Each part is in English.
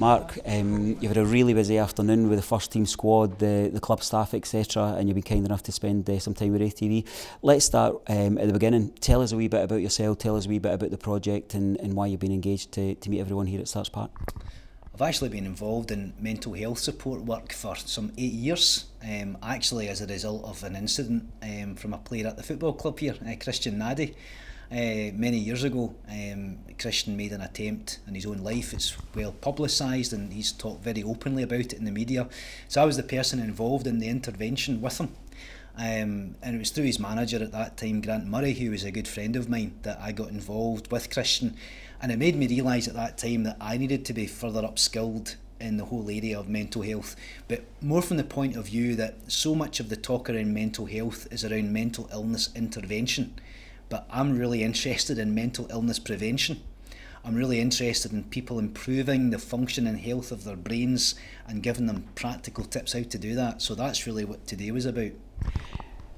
Mark, you've had a really busy afternoon with the first team squad, the club staff, etc., and you've been kind enough to spend some time with RaithTV. Let's start at the beginning. Tell us a wee bit about yourself, tell us a wee bit about the project and why you've been engaged to meet everyone here at Starts Park. I've actually been involved in mental health support work for some 8 years, actually as a result of an incident from a player at the football club here, Christian Nadi. Many years ago, Christian made an attempt in his own life. It's well publicised and he's talked very openly about it in the media. So I was the person involved in the intervention with him. And it was through his manager at that time, Grant Murray, who was a good friend of mine, that I got involved with Christian. And it made me realise at that time that I needed to be further upskilled in the whole area of mental health, but more from the point of view that so much of the talk around mental health is around mental illness intervention. But I'm really interested in mental illness prevention. I'm really interested in people improving the function and health of their brains and giving them practical tips how to do that. So that's really what today was about.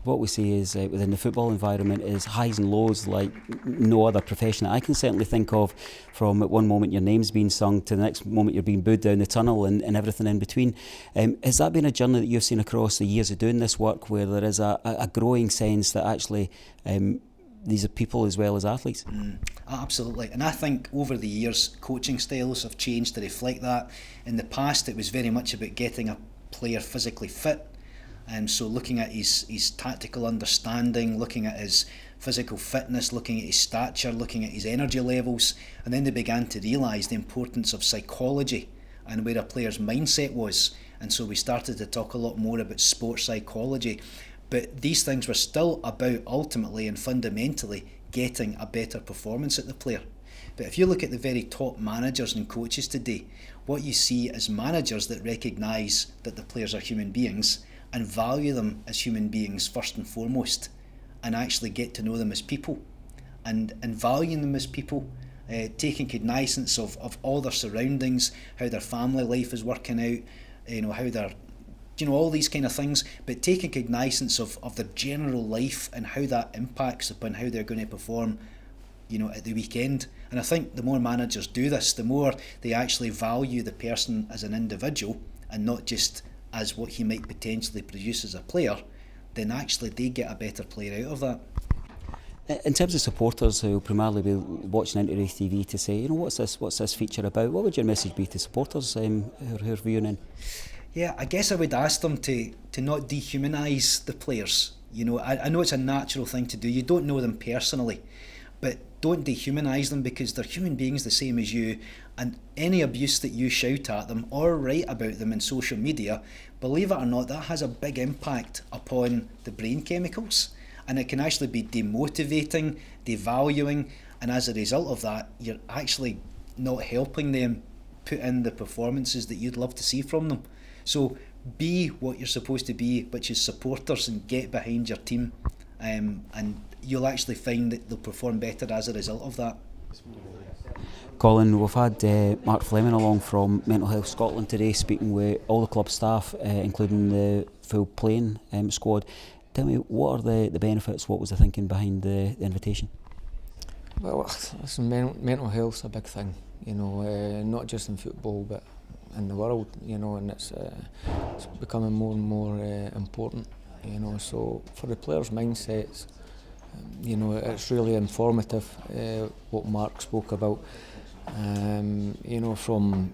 What we see is within the football environment is highs and lows like no other profession I can certainly think of, from at one moment your name's being sung to the next moment you're being booed down the tunnel and everything in between. Has that been a journey that you've seen across the years of doing this work, where there is a growing sense that actually these are people as well as athletes? Absolutely, and I think over the years coaching styles have changed to reflect that. In the past it was very much about getting a player physically fit, and so looking at his tactical understanding, looking at his physical fitness, looking at his stature, looking at his energy levels, and then they began to realise the importance of psychology and where a player's mindset was, and so we started to talk a lot more about sports psychology. But these things were still about ultimately and fundamentally getting a better performance at the player. But if you look at the very top managers and coaches today, what you see is managers that recognise that the players are human beings and value them as human beings first and foremost, and actually get to know them as people. And valuing them as people, taking cognizance of all their surroundings, how their family life is working out, how they're, all these kind of things, but taking cognizance of their general life and how that impacts upon how they're going to perform, at the weekend. And I think the more managers do this, the more they actually value the person as an individual and not just as what he might potentially produce as a player, then actually they get a better player out of that. In terms of supporters who will primarily be watching into RaithTV to say, what's this feature about? What would your message be to supporters who are viewing in? Yeah, I guess I would ask them to not dehumanise the players. I know it's a natural thing to do. You don't know them personally, but don't dehumanise them, because they're human beings the same as you, and any abuse that you shout at them or write about them in social media, believe it or not, that has a big impact upon the brain chemicals, and it can actually be demotivating, devaluing, and as a result of that, you're actually not helping them put in the performances that you'd love to see from them. So be what you're supposed to be, which is supporters, and get behind your team, and you'll actually find that they'll perform better as a result of that. Colin, we've had Mark Fleming along from Mental Health Scotland today, speaking with all the club staff, including the full playing squad. Tell me, what are the benefits? What was the thinking behind the invitation? Well, listen, mental health's a big thing, not just in football but in the world, and it's becoming more and more important, so for the players' mindsets, it's really informative what Mark spoke about. From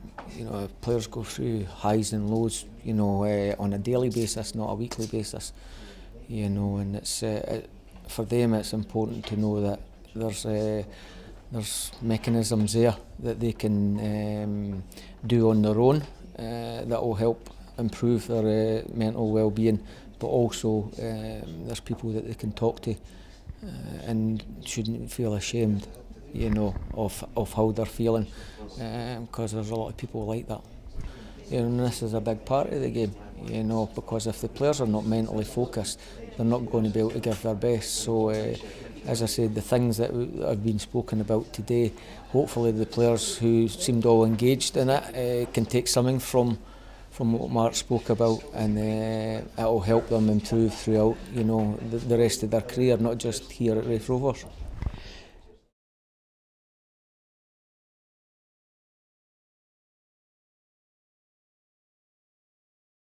players go through highs and lows, on a daily basis, not a weekly basis, and it's for them it's important to know that there's mechanisms there that they can do on their own that will help improve their mental well-being, but also there's people that they can talk to and shouldn't feel ashamed, of how they're feeling, because there's a lot of people like that. And this is a big part of the game, because if the players are not mentally focused, they're not going to be able to give their best. So as I said, the things that have been spoken about today, hopefully the players who seemed all engaged in it can take something from what Mark spoke about, and it'll help them improve throughout the rest of their career, not just here at Raith Rovers.